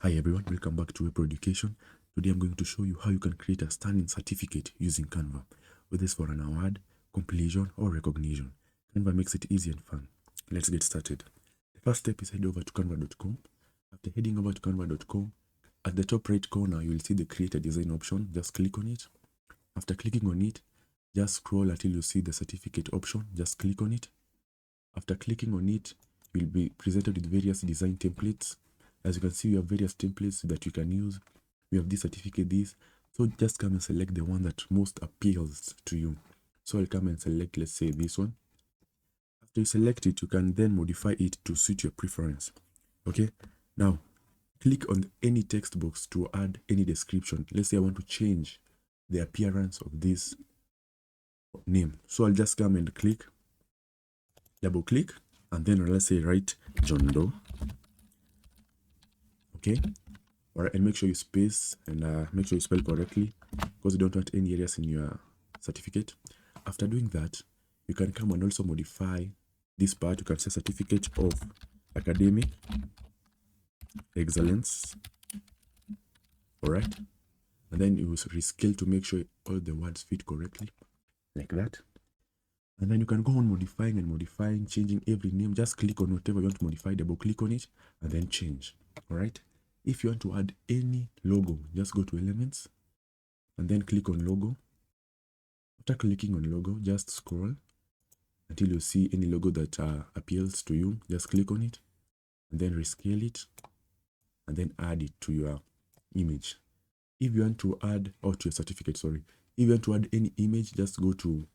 Hi everyone, welcome back to Web Education. Today I'm going to show you how you can create a stunning certificate using Canva, whether it's for an award, completion, or recognition. Canva makes it easy and fun. Let's get started. The first step is head over to canva.com. After heading over to canva.com, at the top right corner, you will see the create a design option. Just click on it. After clicking on it, just scroll until you see the certificate option. Just click on it. After clicking on it, you'll be presented with various design templates. As you can see, we have various templates that you can use. We have this certificate, this. So just come and select the one that most appeals to you. So I'll come and select, let's say, this one. After you select it, you can then modify it to suit your preference. Okay. Now, click on any text box to add any description. Let's say I want to change the appearance of this name. So I'll just come and click, double click, and then let's say write John Doe. Okay. All right, and make sure you space and make sure you spell correctly because you don't want any errors in your certificate. After doing that, you can come and also modify this part. You can say certificate of academic excellence. All right, and then you will rescale to make sure all the words fit correctly, like that. And then you can go on modifying and modifying, changing every name. Just click on whatever you want to modify, double click on it, and then change. All right. If you want to add any logo, just go to elements and then click on logo. After clicking on logo, just scroll until you see any logo that appeals to you. Just click on it and then rescale it and then add it to your image. If you want to add, or to your certificate, sorry. If you want to add any image, just go to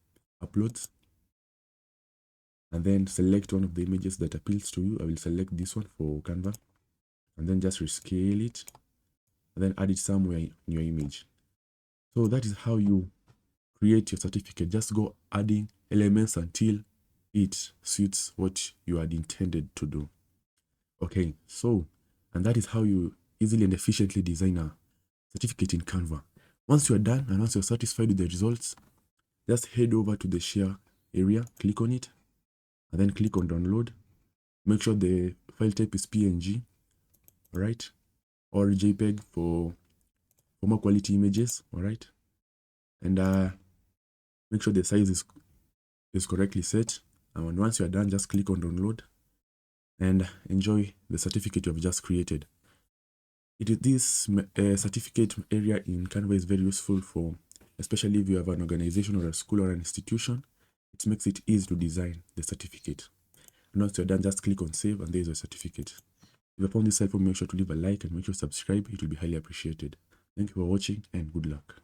uploads and then select one of the images that appeals to you. I will select this one for Canva. And then just rescale it and then add it somewhere in your image. So that is how you create your certificate. Just go adding elements until it suits what you had intended to do. Okay, so, and that is how you easily and efficiently design a certificate in Canva. Once you're done and once you're satisfied with the results, just head over to the share area, click on it, and then click on download. Make sure the file type is PNG. All right, or JPEG for more quality images. All right, and make sure the size is correctly set. And once you are done, just click on download and enjoy the certificate you have just created. This certificate area in Canva is very useful for, especially if you have an organization or a school or an institution. It makes it easy to design the certificate. And once you're done, just click on save and there is your certificate. If you found this helpful, make sure to leave a like and make sure to subscribe. It will be highly appreciated. Thank you for watching and good luck.